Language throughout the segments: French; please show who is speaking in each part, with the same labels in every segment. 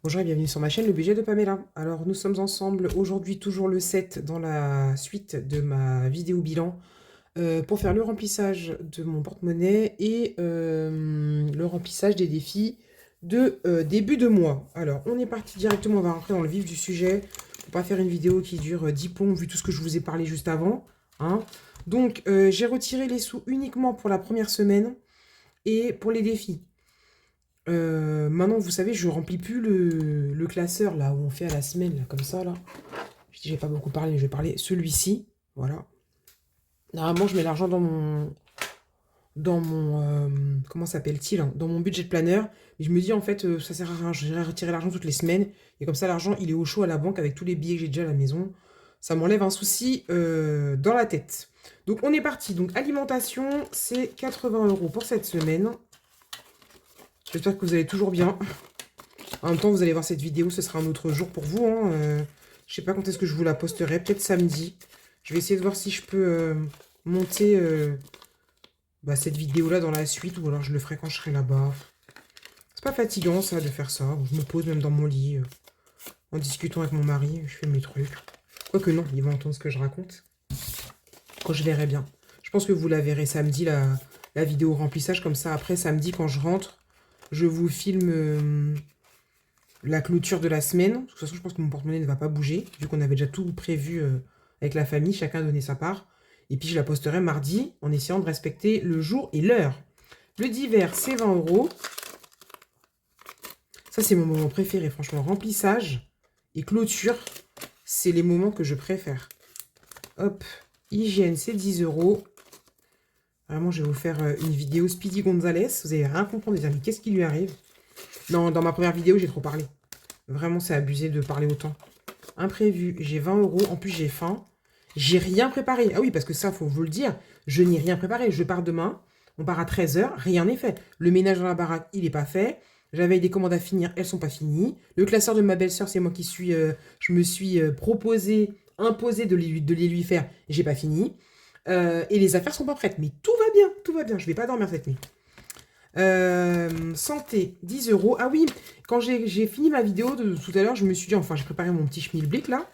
Speaker 1: Bonjour et bienvenue sur ma chaîne Le Budget de Pamela. Alors nous sommes ensemble aujourd'hui toujours le 7 dans la suite de ma vidéo bilan pour faire le remplissage de mon porte-monnaie et le remplissage des défis de début de mois. Alors on est parti directement, on va rentrer dans le vif du sujet pour pas faire une vidéo qui dure 10 plombs vu tout ce que je vous ai parlé juste avant, hein. Donc j'ai retiré les sous uniquement pour la première semaine et pour les défis. Maintenant, vous savez, je remplis plus le classeur, là, où on fait à la semaine, là, comme ça, là. Je dis, j'ai pas beaucoup parlé, mais je vais parler celui-ci, voilà. Normalement, je mets l'argent dans mon comment s'appelle-t-il, hein, dans mon budget planner. Et je me dis, en fait, ça sert à rien, je vais retirer l'argent toutes les semaines. Et comme ça, l'argent, il est au chaud à la banque avec tous les billets que j'ai déjà à la maison. Ça m'enlève un souci dans la tête. Donc, on est parti. Donc, alimentation, c'est 80 € pour cette semaine. J'espère que vous allez toujours bien. En même temps, vous allez voir cette vidéo, ce sera un autre jour pour vous, hein. Je sais pas quand est-ce que je vous la posterai, peut-être samedi. Je vais essayer de voir si je peux monter cette vidéo-là dans la suite, ou alors je le ferai quand je serai là-bas. C'est pas fatigant, ça, de faire ça. Je me pose même dans mon lit, en discutant avec mon mari, je fais mes trucs. Quoique non, il va entendre ce que je raconte. Quand je verrai bien. Je pense que vous la verrez samedi, la vidéo remplissage, comme ça, après, samedi, quand je rentre, je vous filme la clôture de la semaine. De toute façon, je pense que mon porte-monnaie ne va pas bouger, vu qu'on avait déjà tout prévu avec la famille, chacun a donné sa part. Et puis je la posterai mardi, en essayant de respecter le jour et l'heure. Le divers, c'est 20 €. Ça, c'est mon moment préféré, franchement. Remplissage et clôture, c'est les moments que je préfère. Hop, hygiène, c'est 10 €. Vraiment, je vais vous faire une vidéo Speedy Gonzalez. Vous allez rien comprendre, vous allez dire, mais qu'est-ce qui lui arrive? Non, dans ma première vidéo, j'ai trop parlé. Vraiment, c'est abusé de parler autant. Imprévu, j'ai 20 €. En plus, j'ai faim. J'ai rien préparé. Ah oui, parce que ça, faut vous le dire. Je n'ai rien préparé. Je pars demain. On part à 13 h. Rien n'est fait. Le ménage dans la baraque, il n'est pas fait. J'avais des commandes à finir. Elles sont pas finies. Le classeur de ma belle-sœur, c'est moi qui suis... je me suis proposé, imposé de les lui faire. J'ai pas fini. Et les affaires sont pas prêtes. Mais tout va bien. Tout va bien. Je vais pas dormir cette nuit. Santé, 10 €. Ah oui, quand j'ai fini ma vidéo de tout à l'heure, je me suis dit, enfin, j'ai préparé mon petit schmilblick là.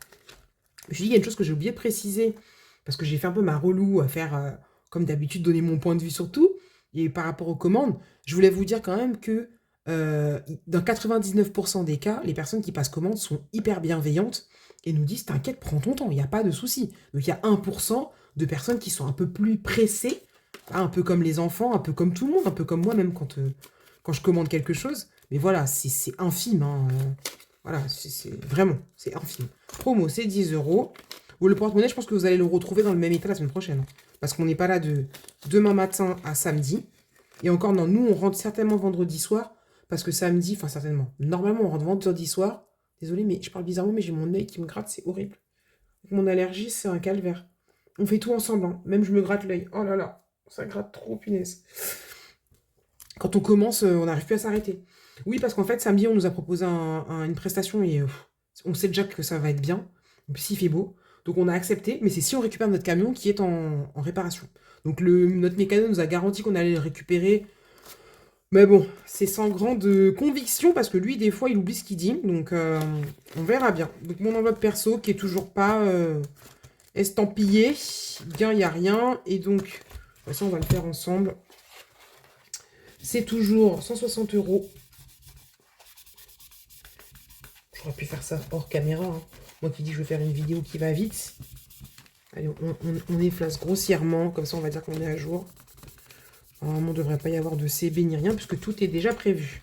Speaker 1: Je me suis dit, il y a une chose que j'ai oublié de préciser, parce que j'ai fait un peu ma relou à faire, comme d'habitude, donner mon point de vue sur tout. Et par rapport aux commandes, je voulais vous dire quand même que dans 99% des cas, les personnes qui passent commande sont hyper bienveillantes et nous disent, t'inquiète, prends ton temps, il n'y a pas de souci. Donc il y a 1% de personnes qui sont un peu plus pressées, hein, un peu comme les enfants, un peu comme tout le monde, un peu comme moi même quand je commande quelque chose. Mais voilà, c'est infime, hein. Voilà, vraiment, c'est infime. Promo, c'est 10 €. Ou le porte-monnaie, je pense que vous allez le retrouver dans le même état la semaine prochaine, hein. Parce qu'on n'est pas là de demain matin à samedi. Et encore, non, nous, on rentre certainement vendredi soir. Parce que samedi, enfin certainement, normalement, on rentre vendredi soir. Désolé, mais je parle bizarrement, mais j'ai mon œil qui me gratte, c'est horrible. Mon allergie, c'est un calvaire. On fait tout ensemble, hein. Même je me gratte l'œil. Oh là là, ça gratte trop, punaise. Quand on commence, on n'arrive plus à s'arrêter. Oui, parce qu'en fait, samedi, on nous a proposé une prestation et on sait déjà que ça va être bien. En plus, il fait beau. Donc, on a accepté, mais c'est si on récupère notre camion qui est en réparation. Donc, notre mécano nous a garanti qu'on allait le récupérer. Mais bon, c'est sans grande conviction parce que lui, des fois, il oublie ce qu'il dit. Donc, on verra bien. Donc, mon enveloppe perso qui est toujours pas estampillée. Bien, il n'y a rien. Et donc, de toute façon, on va le faire ensemble. C'est toujours 160 €. J'aurais pu faire ça hors caméra, hein. Moi qui dis que je vais faire une vidéo qui va vite. Allez, on efface grossièrement, comme ça on va dire qu'on est à jour. Normalement, il ne devrait pas y avoir de CB ni rien, puisque tout est déjà prévu.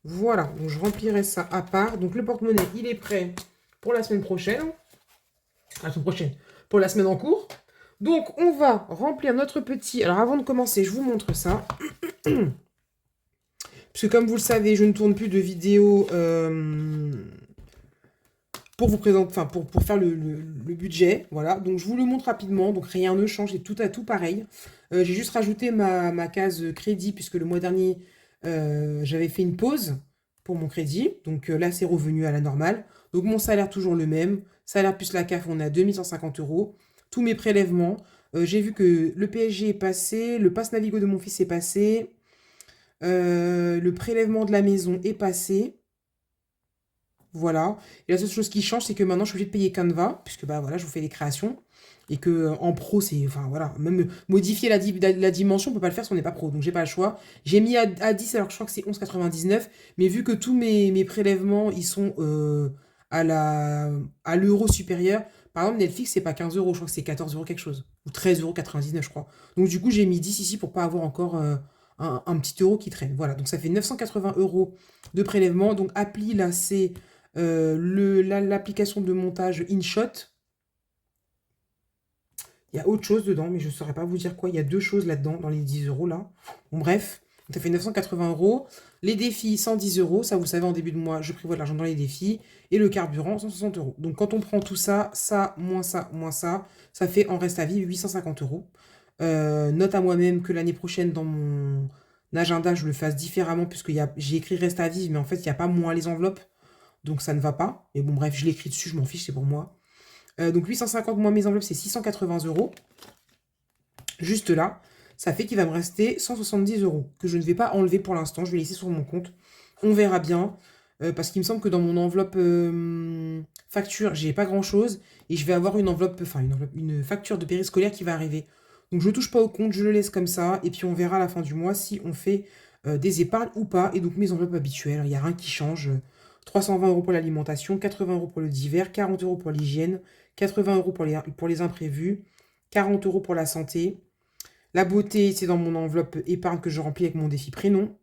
Speaker 1: Voilà, donc je remplirai ça à part. Donc le porte-monnaie, il est prêt pour la semaine prochaine. La semaine prochaine, pour la semaine en cours. Donc on va remplir notre petit... Alors avant de commencer, je vous montre ça. Puisque comme vous le savez, je ne tourne plus de vidéos... pour vous présenter, enfin pour faire le budget, voilà. Donc je vous le montre rapidement, donc rien ne change, c'est tout à tout pareil. J'ai juste rajouté ma case crédit, puisque le mois dernier, j'avais fait une pause pour mon crédit. Donc là, c'est revenu à la normale. Donc mon salaire, toujours le même. Salaire plus la CAF, on est à 2150 €. Tous mes prélèvements. J'ai vu que le PSG est passé, le pass Navigo de mon fils est passé, le prélèvement de la maison est passé. Voilà. Et la seule chose qui change, c'est que maintenant, je suis obligée de payer Canva, puisque bah voilà, je vous fais des créations. Et que en pro, c'est... Enfin, voilà. Même modifier la dimension, on peut pas le faire si on n'est pas pro. Donc, j'ai pas le choix. J'ai mis à 10, alors que je crois que c'est 11,99. Mais vu que tous mes prélèvements, ils sont à l'euro supérieur. Par exemple, Netflix, c'est pas 15 euros. Je crois que c'est 14 euros quelque chose. Ou 13,99 € je crois. Donc, du coup, j'ai mis 10 ici pour pas avoir encore un petit euro qui traîne. Voilà. Donc, ça fait 980 € de prélèvement. Donc, appli, là, c'est l'application de montage InShot. Il y a autre chose dedans, mais je ne saurais pas vous dire quoi. Il y a deux choses là-dedans, dans les 10 € là. Bon, bref, ça fait 980 €. Les défis, 110 €. Ça, vous savez, en début de mois, je prévois de l'argent dans les défis. Et le carburant, 160 €. Donc, quand on prend tout ça, ça, moins ça, moins ça fait en reste à vivre 850 €. Note à moi-même que l'année prochaine, dans mon agenda, je le fasse différemment, puisque j'ai écrit reste à vivre, mais en fait, il n'y a pas moins les enveloppes. Donc, ça ne va pas. Mais bon, bref, je l'écris dessus, je m'en fiche, c'est pour moi. Donc 850 moins mes enveloppes, c'est 680 €. Juste là, ça fait qu'il va me rester 170 € que je ne vais pas enlever pour l'instant. Je vais laisser sur mon compte. On verra bien. Parce qu'il me semble que dans mon enveloppe facture, j'ai pas grand-chose. Et je vais avoir une facture de périscolaire qui va arriver. Donc je ne touche pas au compte, je le laisse comme ça. Et puis on verra à la fin du mois si on fait des épargnes ou pas. Et donc mes enveloppes habituelles, il n'y a rien qui change. 320 € pour l'alimentation, 80 € pour le divers, 40 € pour l'hygiène, 80 € pour les imprévus, 40 € pour la santé. La beauté, c'est dans mon enveloppe épargne que je remplis avec mon défi prénom.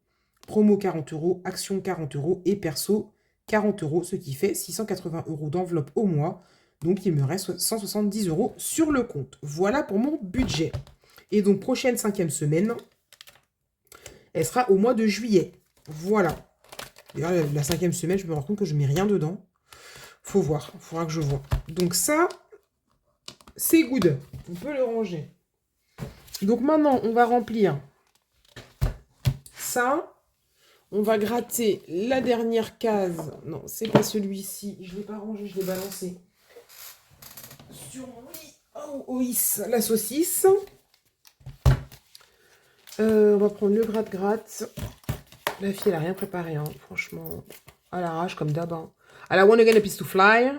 Speaker 1: Promo 40 €, action 40 € et perso 40 €, ce qui fait 680 € d'enveloppe au mois. Donc il me reste 170 € sur le compte. Voilà pour mon budget. Et donc prochaine 5e semaine, elle sera au mois de juillet. Voilà. D'ailleurs, la 5e semaine, je me rends compte que je mets rien dedans. Faut voir, il faudra que je vois. Donc ça, c'est good. On peut le ranger. Donc maintenant, on va remplir ça. On va gratter la dernière case. Non, c'est pas celui-ci. Je ne l'ai pas rangé, je l'ai balancé sur mon lit. Oh, la saucisse. On va prendre le gratte-gratte. La fille, elle n'a rien préparé, hein. Franchement. À l'arrache, comme d'hab. Hein. À la one again, a piece to fly.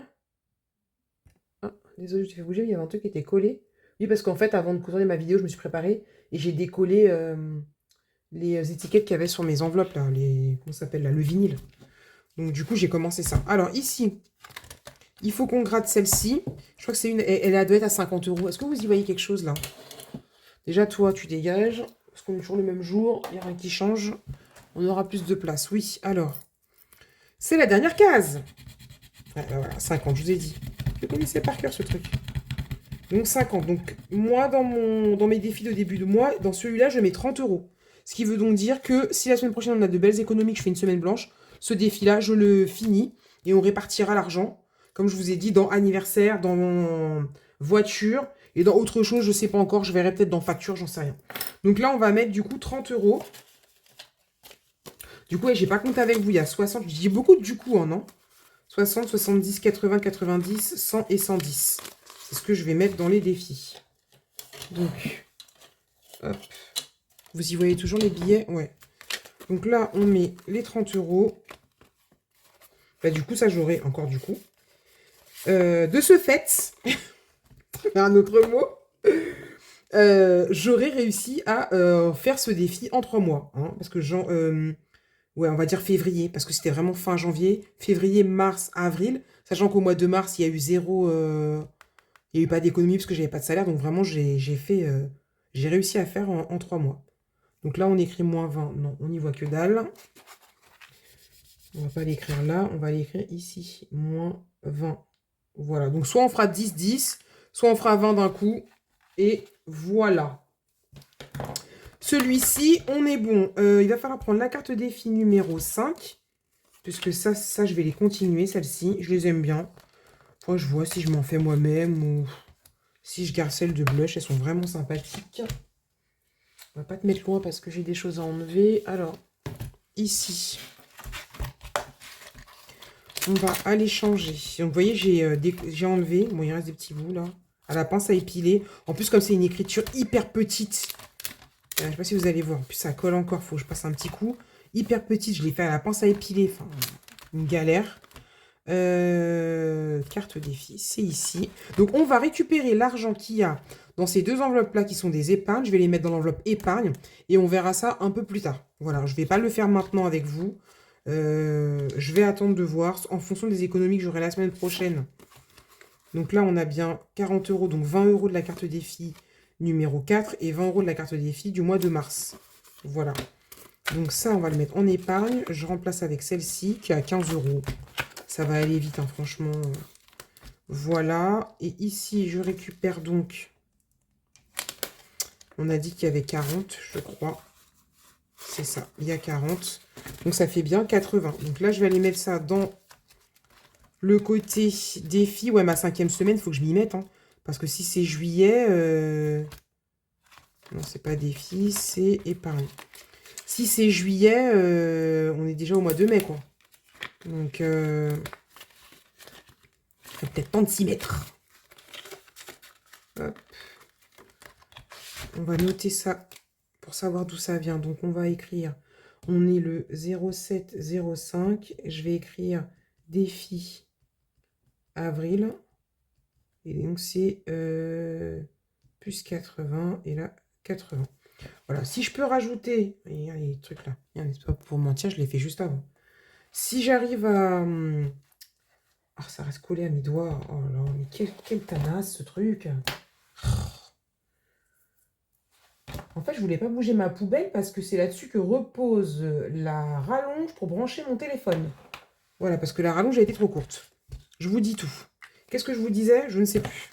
Speaker 1: Ah, désolé, je t'ai fait bouger, il y avait un truc qui était collé. Oui, parce qu'en fait, avant de tourner ma vidéo, je me suis préparée et j'ai décollé les étiquettes qu'il y avait sur mes enveloppes, là, comment ça s'appelle, là, le vinyle. Donc, du coup, j'ai commencé ça. Alors, ici, il faut qu'on gratte celle-ci. Je crois que c'est elle doit être à 50 €. Est-ce que vous y voyez quelque chose, là? Déjà, toi, tu dégages, parce qu'on est toujours le même jour, il n'y a rien qui change. On aura plus de place, oui. Alors, c'est la dernière case. Ouais, ben voilà, 50, je vous ai dit. Je connaissais par cœur, ce truc. Donc 50. Donc moi, dans mes défis de début de mois, dans celui-là, je mets 30 €. Ce qui veut donc dire que si la semaine prochaine, on a de belles économies, que je fais une semaine blanche, ce défi-là, je le finis et on répartira l'argent, comme je vous ai dit, dans anniversaire, dans mon voiture et dans autre chose, je ne sais pas encore, je verrai peut-être dans facture, j'en sais rien. Donc là, on va mettre du coup 30 €. Du coup, ouais, j'ai pas compté avec vous, il y a 60, je dis beaucoup du coup, hein, non? 60, 70, 80, 90, 100 et 110. C'est ce que je vais mettre dans les défis. Donc, hop. Vous y voyez toujours les billets? Ouais. Donc là, on met les 30 €. Bah, du coup, ça, j'aurai encore du coup. De ce fait, un autre mot, j'aurais réussi à faire ce défi en 3 mois. Hein, parce que ouais, on va dire février, parce que c'était vraiment fin janvier. Février, mars, avril. Sachant qu'au mois de mars, il y a eu zéro... il n'y a eu pas d'économie parce que j'avais pas de salaire. Donc vraiment, j'ai réussi à faire en 3 mois. Donc là, on écrit moins 20. Non, on n'y voit que dalle. On va pas l'écrire là. On va l'écrire ici. Moins 20. Voilà. Donc soit on fera 10, 10. Soit on fera 20 d'un coup. Et voilà. Celui-ci, on est bon. Il va falloir prendre la carte défi numéro 5. Puisque ça, je vais les continuer, celles-ci. Je les aime bien. Après, je vois si je m'en fais moi-même ou si je garde celles de blush. Elles sont vraiment sympathiques. On va pas te mettre loin parce que j'ai des choses à enlever. Alors, ici, on va aller changer. Donc, vous voyez, j'ai enlevé. Bon, il reste des petits bouts, là. À la pince à épiler. En plus, comme c'est une écriture hyper petite. Je ne sais pas si vous allez voir. En plus, ça colle encore. Faut que je passe un petit coup. Hyper petite. Je l'ai fait à la pince à épiler. Enfin, une galère. Carte défi, c'est ici. Donc, on va récupérer l'argent qu'il y a dans ces deux enveloppes-là qui sont des épargnes. Je vais les mettre dans l'enveloppe épargne et on verra ça un peu plus tard. Voilà, je ne vais pas le faire maintenant avec vous. Je vais attendre de voir en fonction des économies que j'aurai la semaine prochaine. Donc là, on a bien 40 €, donc 20 € de la carte défi numéro 4 et 20 € de la carte défi du mois de mars. Voilà. Donc ça, on va le mettre en épargne. Je remplace avec celle-ci qui est à 15 €. Ça va aller vite, hein, franchement. Voilà. Et ici, je récupère donc... On a dit qu'il y avait 40, je crois. C'est ça, il y a 40. Donc ça fait bien 80. Donc là, je vais aller mettre ça dans le côté défi. Ouais, ma 5e semaine, il faut que je m'y mette. Hein, parce que si c'est juillet... Non, c'est pas défi, c'est épargne. Si c'est juillet, on est déjà au mois de mai, quoi. Donc, il faut peut-être temps de s'y mettre. Hop. On va noter ça pour savoir d'où ça vient. Donc, on va écrire, on est le 0705. Je vais écrire défi avril. Et donc, c'est plus 80. Et là, 80. Voilà. Si je peux rajouter... Il y a les trucs là. Pas pour mentir, je l'ai fait juste avant. Si j'arrive à... Ah, ça reste collé à mes doigts. Oh là, mais quel tanasse, ce truc. En fait, je voulais pas bouger ma poubelle parce que c'est là-dessus que repose la rallonge pour brancher mon téléphone. Voilà, parce que la rallonge a été trop courte. Je vous dis tout. Qu'est-ce que je vous disais? Je ne sais plus.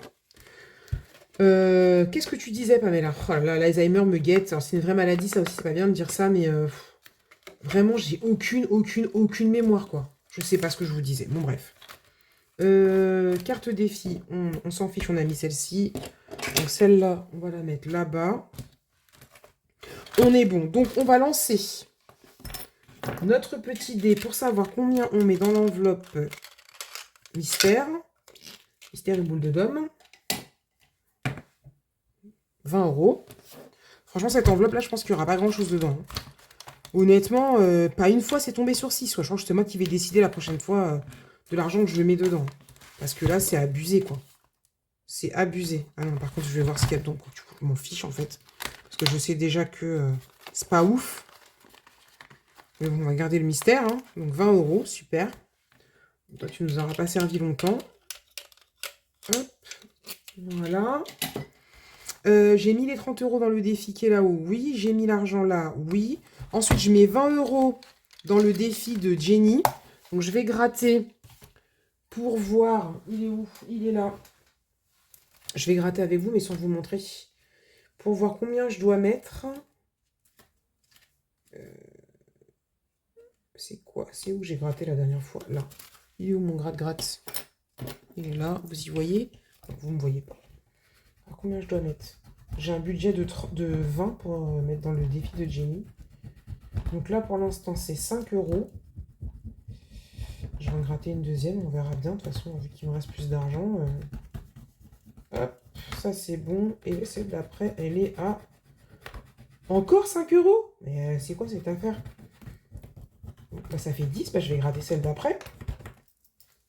Speaker 1: Qu'est-ce que tu disais, Pamela? Oh là, l'Alzheimer me guette. Alors, c'est une vraie maladie, ça aussi, c'est pas bien de dire ça, mais vraiment, j'ai aucune mémoire, quoi. Je sais pas ce que je vous disais. Bon, bref. Carte défi, on s'en fiche, on a mis celle-ci. Donc, celle-là, on va la mettre là-bas. On est bon. Donc, on va lancer notre petit dé pour savoir combien on met dans l'enveloppe mystère. Mystère et boule de dôme. 20 €. Franchement, cette enveloppe-là, je pense qu'il n'y aura pas grand-chose dedans. Honnêtement, pas une fois, c'est tombé sur 6. Je pense que c'est moi qui vais décider la prochaine fois de l'argent que je mets dedans. Parce que là, c'est abusé, quoi. C'est abusé. Ah non, par contre, je vais voir ce qu'il y a dedans. Je m'en fiche, en fait. Parce que je sais déjà que c'est pas ouf. Mais bon, on va garder le mystère. Hein. Donc, 20 €, super. Toi, tu nous auras pas servi longtemps. Hop. Voilà. J'ai mis les 30 € dans le défi qui est là-haut, oui. J'ai mis l'argent là, oui. Ensuite, je mets 20 € dans le défi de Jenny. Donc, je vais gratter pour voir. Il est où? Il est là. Je vais gratter avec vous, mais sans vous montrer. Pour voir combien je dois mettre. C'est quoi? C'est où j'ai gratté la dernière fois? Là. Il est où mon gratte-gratte? Il est là. Vous y voyez? Vous ne me voyez pas. Alors, combien je dois mettre? J'ai un budget de 20 pour mettre dans le défi de Jenny. Donc là, pour l'instant, c'est 5 €. Je vais en gratter une deuxième. On verra bien. De toute façon, vu qu'il me reste plus d'argent. Hop, ça c'est bon. Et celle d'après, elle est à... Encore 5 €? Mais c'est quoi cette affaire? Bah, ça fait 10. Bah, je vais gratter celle d'après.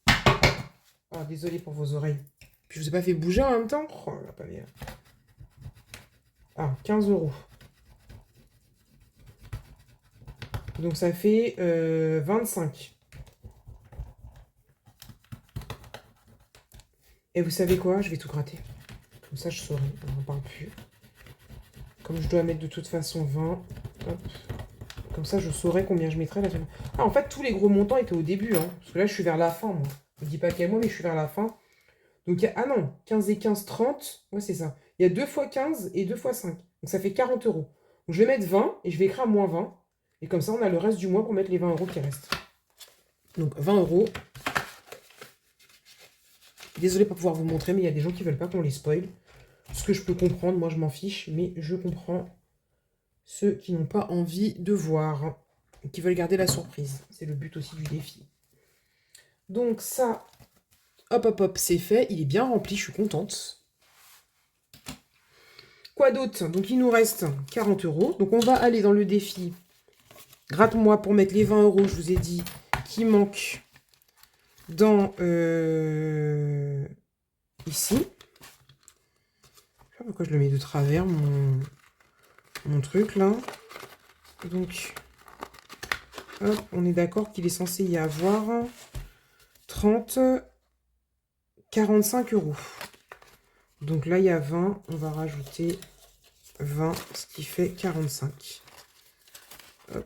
Speaker 1: Ah, désolé pour vos oreilles. Puis je vous ai pas fait bouger en même temps. Oh, la pas bien. Ah, 15 €. Donc ça fait 25. Et vous savez quoi? Je vais tout gratter. Comme ça, je saurai. On n'en parle plus. Comme je dois mettre de toute façon 20. Hop. Comme ça, je saurai combien je mettrai. Ah, en fait, tous les gros montants étaient au début. Hein, parce que là, je suis vers la fin, moi. Je ne dis pas quel mois, mais je suis vers la fin. Donc, il y a... Ah non, 15 et 15, 30. Ouais, c'est ça. Il y a 2 fois 15 et 2 fois 5. Donc, ça fait 40 €. Donc, je vais mettre 20 et je vais écrire moins 20. Et comme ça, on a le reste du mois pour mettre les 20 € qui restent. Donc, 20 €. Désolée pour pouvoir vous montrer, mais il y a des gens qui ne veulent pas qu'on les spoil. Ce que je peux comprendre, moi je m'en fiche, mais je comprends ceux qui n'ont pas envie de voir, qui veulent garder la surprise. C'est le but aussi du défi. Donc ça, hop hop hop, c'est fait. Il est bien rempli, je suis contente. Quoi d'autre? Donc il nous reste 40 €. Donc on va aller dans le défi. Gratte-moi pour mettre les 20 €, je vous ai dit, qui manque dans ici. Je sais pas pourquoi je le mets de travers, mon truc là. Donc, hop, on est d'accord qu'il est censé y avoir 30, 45 euros. Donc là, il y a 20, on va rajouter 20, ce qui fait 45. Hop.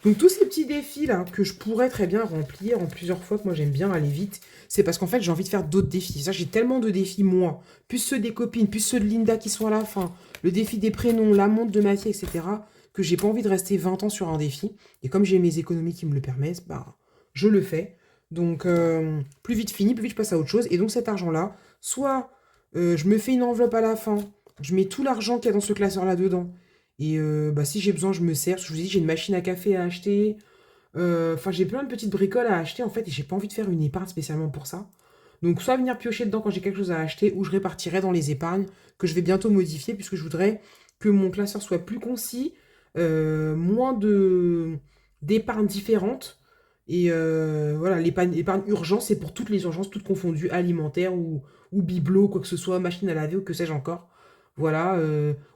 Speaker 1: Donc tous ces petits défis là que je pourrais très bien remplir en plusieurs fois, que moi j'aime bien aller vite, c'est parce qu'en fait j'ai envie de faire d'autres défis. Ça, j'ai tellement de défis moi, plus ceux des copines, plus ceux de Linda qui sont à la fin, le défi des prénoms, la montre de ma fille, etc. que j'ai pas envie de rester 20 ans sur un défi. Et comme j'ai mes économies qui me le permettent, bah je le fais. Donc plus vite fini, plus vite je passe à autre chose. Et donc cet argent-là, soit je me fais une enveloppe à la fin, je mets tout l'argent qu'il y a dans ce classeur là dedans. Et bah, si j'ai besoin, je me sers. Je vous ai dit, j'ai une machine à café à acheter. Enfin, j'ai plein de petites bricoles à acheter en fait. Et j'ai pas envie de faire une épargne spécialement pour ça. Donc, soit venir piocher dedans quand j'ai quelque chose à acheter, ou je répartirai dans les épargnes que je vais bientôt modifier, puisque je voudrais que mon classeur soit plus concis, moins d'épargne différentes. Et voilà, l'épargne urgence, c'est pour toutes les urgences, toutes confondues, alimentaires ou bibelot, quoi que ce soit, machine à laver ou que sais-je encore. Voilà,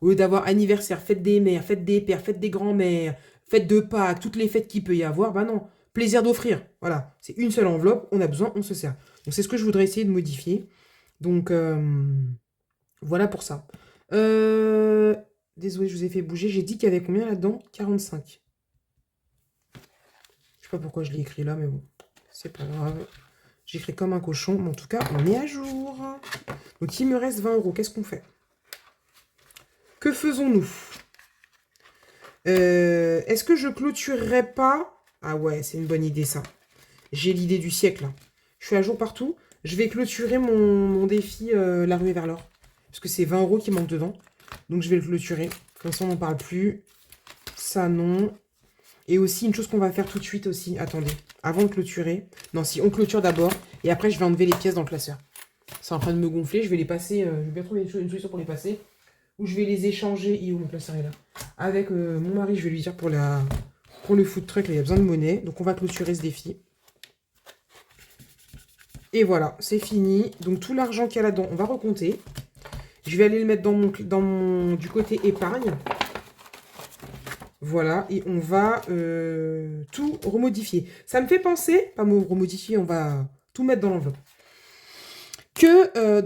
Speaker 1: au lieu d'avoir anniversaire, fête des mères, fête des pères, fête des grands-mères, fête de Pâques, toutes les fêtes qu'il peut y avoir, bah non, plaisir d'offrir. Voilà, c'est une seule enveloppe, on a besoin, on se sert. Donc c'est ce que je voudrais essayer de modifier. Donc voilà pour ça. Désolé, je vous ai fait bouger. J'ai dit qu'il y avait combien là-dedans? 45. Je sais pas pourquoi je l'ai écrit là, mais bon, c'est pas grave. J'écris comme un cochon, mais en tout cas, on est à jour. Donc il me reste 20 euros. Qu'est-ce qu'on fait? Que faisons-nous? Est-ce que je clôturerai pas? Ah ouais, c'est une bonne idée ça. J'ai l'idée du siècle là. Je suis à jour partout. Je vais clôturer mon défi La ruée vers l'or. Parce que c'est 20 euros qui manquent dedans. Donc je vais le clôturer. Comme ça on n'en parle plus. Ça non. Et aussi une chose qu'on va faire tout de suite aussi. Attendez. Avant de clôturer. Non, si on clôture d'abord. Et après je vais enlever les pièces dans le classeur. C'est en train de me gonfler. Je vais les passer. Je vais bien trouver une solution pour les passer. Ou je vais les échanger. Et où mon classeur est là? Avec mon mari, je vais lui dire pour le food truck, là, il y a besoin de monnaie. Donc on va clôturer ce défi. Et voilà, c'est fini. Donc tout l'argent qu'il y a là-dedans, on va recompter. Je vais aller le mettre du côté épargne. Voilà, et on va tout remodifier. Ça me fait penser, pas me remodifier, on va tout mettre dans l'enveloppe. Que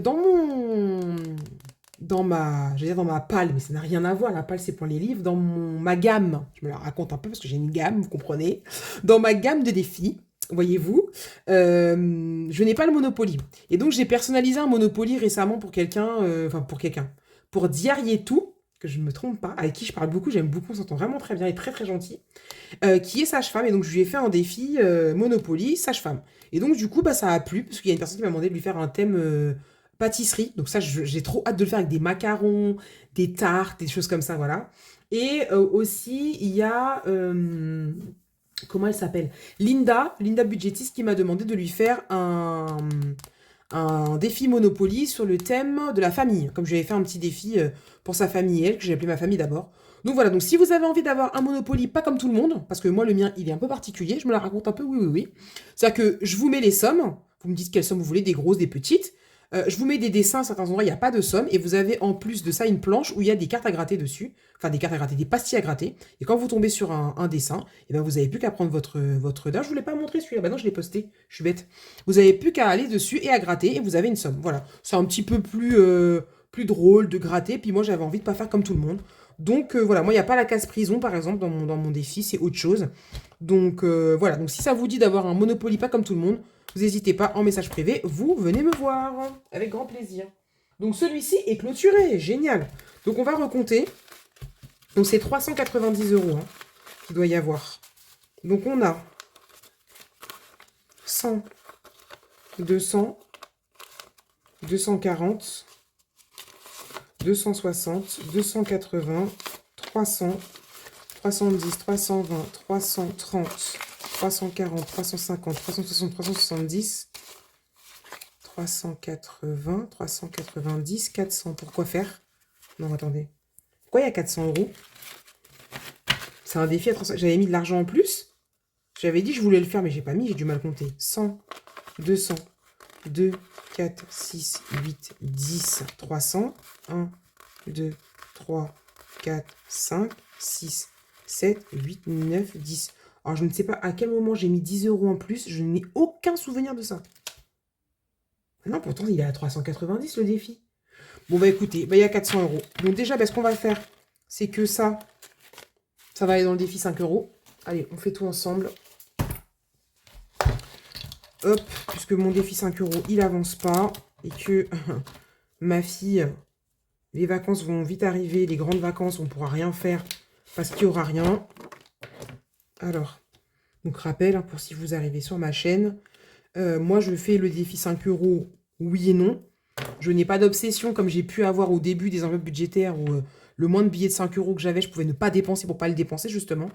Speaker 1: dans ma palle, mais ça n'a rien à voir, la palle c'est pour les livres, ma gamme, je me la raconte un peu parce que j'ai une gamme, vous comprenez, dans ma gamme de défis, voyez-vous, je n'ai pas le Monopoly. Et donc j'ai personnalisé un Monopoly récemment pour quelqu'un, pour Diarietou, que je ne me trompe pas, avec qui je parle beaucoup, j'aime beaucoup, on s'entend vraiment très bien et très très gentil, qui est sage-femme, et donc je lui ai fait un défi Monopoly sage-femme. Et donc du coup, bah, ça a plu, parce qu'il y a une personne qui m'a demandé de lui faire un thème pâtisserie, donc ça j'ai trop hâte de le faire avec des macarons, des tartes, des choses comme ça, voilà. Et aussi, il y a... comment elle s'appelle? Linda Budgetiste, qui m'a demandé de lui faire un défi Monopoly sur le thème de la famille. Comme j'avais fait un petit défi pour sa famille et elle, que j'ai appelé ma famille d'abord. Donc voilà, donc si vous avez envie d'avoir un Monopoly pas comme tout le monde, parce que moi le mien il est un peu particulier, je me la raconte un peu, oui, oui, oui. C'est-à-dire que je vous mets les sommes, vous me dites quelles sommes vous voulez, des grosses, des petites. Je vous mets des dessins, à certains endroits il n'y a pas de somme, et vous avez en plus de ça une planche où il y a des cartes à gratter dessus, enfin des cartes à gratter, des pastilles à gratter, et quand vous tombez sur un dessin, et ben vous n'avez plus qu'à prendre votre... D'ailleurs je ne vous l'ai pas montré celui-là, bah non je l'ai posté, je suis bête. Vous n'avez plus qu'à aller dessus et à gratter, et vous avez une somme, voilà. C'est un petit peu plus drôle de gratter, puis moi j'avais envie de pas faire comme tout le monde. Donc voilà, moi il n'y a pas la casse-prison par exemple dans mon défi, c'est autre chose. Donc voilà, donc si ça vous dit d'avoir un Monopoly pas comme tout le monde, vous n'hésitez pas, en message privé, vous venez me voir, avec grand plaisir. Donc celui-ci est clôturé, génial. Donc on va recompter. Donc c'est 390 euros hein, qu'il doit y avoir. Donc on a 100, 200, 240, 260, 280, 300, 310, 320, 330, 340, 350, 360, 370, 380, 390, 400. Pourquoi faire? Non, attendez. Pourquoi il y a 400 euros? C'est un défi à 300. J'avais mis de l'argent en plus? J'avais dit que je voulais le faire, mais j'ai pas mis, j'ai du mal compter. 100, 200, 2, 4, 6, 8, 10, 300. 1, 2, 3, 4, 5, 6, 7, 8, 9, 10. Alors, je ne sais pas à quel moment j'ai mis 10 € en plus. Je n'ai aucun souvenir de ça. Ah non, pourtant, il est à 390 le défi. Bon, bah écoutez, bah, il y a 400 €. Donc déjà, bah, ce qu'on va faire, c'est que ça va aller dans le défi 5 €. Allez, on fait tout ensemble. Hop, puisque mon défi 5 €, il avance pas. Et que ma fille, les vacances vont vite arriver. Les grandes vacances, on ne pourra rien faire parce qu'il n'y aura rien. Alors, donc rappel, hein, pour si vous arrivez sur ma chaîne. Moi, je fais le défi 5 €, oui et non. Je n'ai pas d'obsession comme j'ai pu avoir au début des enveloppes budgétaires où le moins de billets de 5 € que j'avais, je pouvais ne pas dépenser pour pas le dépenser, justement.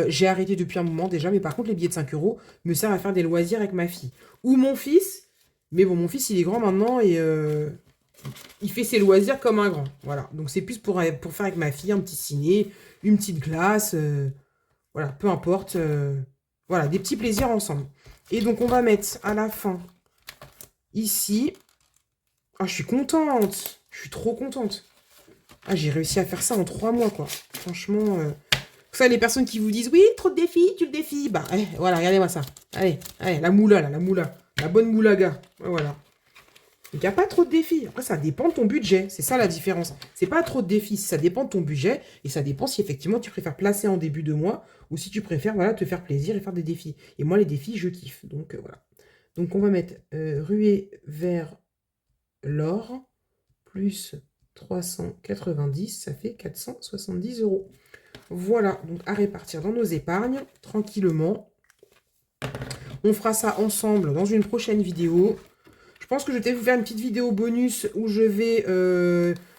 Speaker 1: J'ai arrêté depuis un moment déjà, mais par contre, les billets de 5 € me servent à faire des loisirs avec ma fille. Ou mon fils. Mais bon, mon fils, il est grand maintenant et il fait ses loisirs comme un grand. Voilà. Donc, c'est plus pour faire avec ma fille un petit ciné, une petite glace. Voilà, peu importe. Voilà, des petits plaisirs ensemble. Et donc, on va mettre à la fin, ici... Ah, je suis contente. Je suis trop contente. Ah, j'ai réussi à faire ça en 3 mois, quoi. Franchement... Vous savez, les personnes qui vous disent, oui, trop de défis, tu le défies. Bah, voilà, regardez-moi ça. Allez, allez, la moula, là, la moula. La bonne moulaga. Voilà. Donc, il n'y a pas trop de défis. Après, ça dépend de ton budget. C'est ça la différence. C'est pas trop de défis. Ça dépend de ton budget. Et ça dépend si effectivement tu préfères placer en début de mois ou si tu préfères, voilà, te faire plaisir et faire des défis. Et moi, les défis, je kiffe. Donc, voilà. Donc, on va mettre ruée vers l'or plus 390. Ça fait 470 €. Voilà. Donc, à répartir dans nos épargnes tranquillement. On fera ça ensemble dans une prochaine vidéo. Je pense que je vais peut-être vous faire une petite vidéo bonus où je vais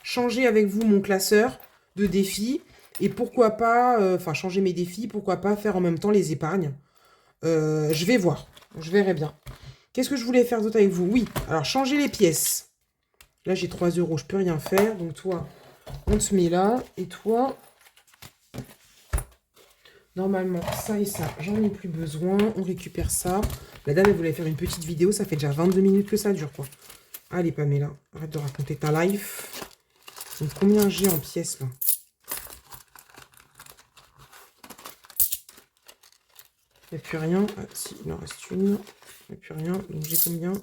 Speaker 1: changer avec vous mon classeur de défis. Et pourquoi pas, enfin changer mes défis, pourquoi pas faire en même temps les épargnes. Je vais voir, je verrai bien. Qu'est-ce que je voulais faire d'autre avec vous? Oui, alors changer les pièces. Là j'ai 3 €, je peux rien faire. Donc toi, on te met là. Et toi, normalement ça et ça, j'en ai plus besoin. On récupère ça. La dame elle voulait faire une petite vidéo, ça fait déjà 22 minutes que ça dure quoi. Allez Pamela, arrête de raconter ta life. Donc combien j'ai en pièces là? Il n'y a plus rien. Ah si, il en reste une. Il n'y a plus rien. Donc j'ai combien?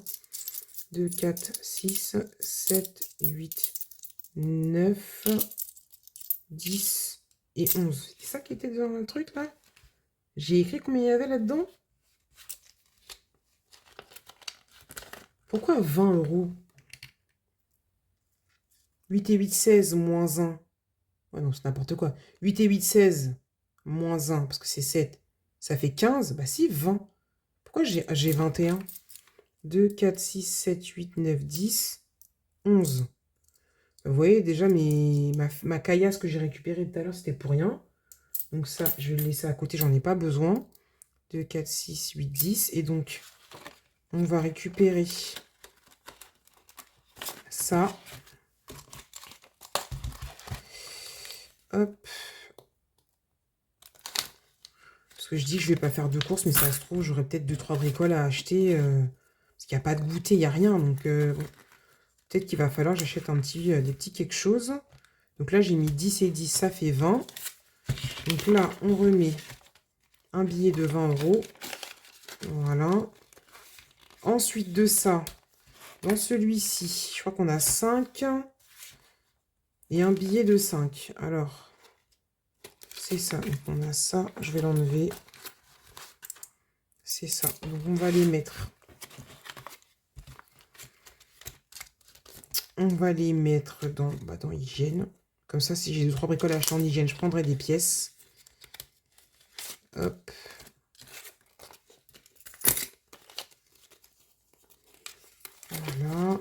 Speaker 1: 2, 4, 6, 7, 8, 9, 10 et 11. C'est ça qui était dans le truc là? J'ai écrit combien il y avait là-dedans? Pourquoi 20 €? 8 et 8, 16 moins 1. Ouais, non, c'est n'importe quoi. 8 et 8, 16 moins 1, parce que c'est 7. Ça fait 15. Bah si, 20. Pourquoi j'ai 21? 2, 4, 6, 7, 8, 9, 10, 11. Vous voyez, déjà, ma caillasse que j'ai récupérée tout à l'heure, c'était pour rien. Donc ça, je vais le laisser à côté, j'en ai pas besoin. 2, 4, 6, 8, 10. Et donc, on va récupérer ça. Hop. Parce que je dis que je vais pas faire de courses, mais ça se trouve, j'aurais peut-être 2-3 bricoles à acheter. Parce qu'il n'y a pas de goûter, il n'y a rien. Donc, bon, peut-être qu'il va falloir que j'achète des petits quelque chose. Donc là, j'ai mis 10 et 10, ça fait 20. Donc là, on remet un billet de 20 €. Voilà. Ensuite de ça, dans celui-ci, je crois qu'on a 5. Et un billet de 5. Alors, c'est ça. Donc on a ça. Je vais l'enlever. C'est ça. Donc on va les mettre. On va les mettre dans hygiène. Comme ça, si j'ai 2-3 bricoles à acheter en hygiène, je prendrai des pièces. Hop. Voilà.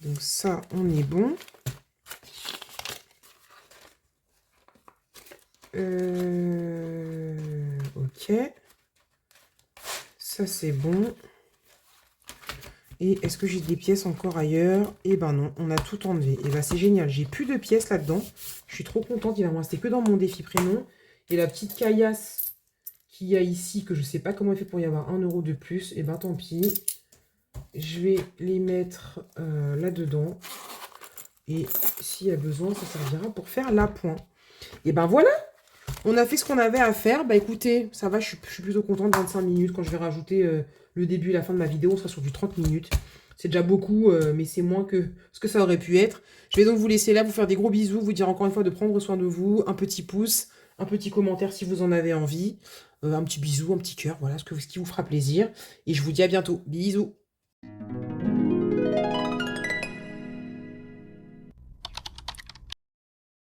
Speaker 1: Donc ça, on est bon. Ok. Ça, c'est bon. Et est-ce que j'ai des pièces encore ailleurs? Eh ben non, on a tout enlevé. Et ben c'est génial, j'ai plus de pièces là-dedans. Je suis trop contente, il va me rester que dans mon défi prénom. Et la petite caillasse qu'il y a ici, que je ne sais pas comment il fait pour y avoir 1 euro de plus, et ben tant pis. Je vais les mettre là-dedans. Et s'il y a besoin, ça servira pour faire l'appoint. Et ben voilà, on a fait ce qu'on avait à faire. Bah écoutez, ça va, je suis plutôt contente de 25 minutes. Quand je vais rajouter le début et la fin de ma vidéo, on sera sur du 30 minutes. C'est déjà beaucoup, mais c'est moins que ce que ça aurait pu être. Je vais donc vous laisser là, vous faire des gros bisous, vous dire encore une fois de prendre soin de vous. Un petit pouce, un petit commentaire si vous en avez envie. Un petit bisou, un petit cœur, voilà, ce qui vous fera plaisir. Et je vous dis à bientôt. Bisous.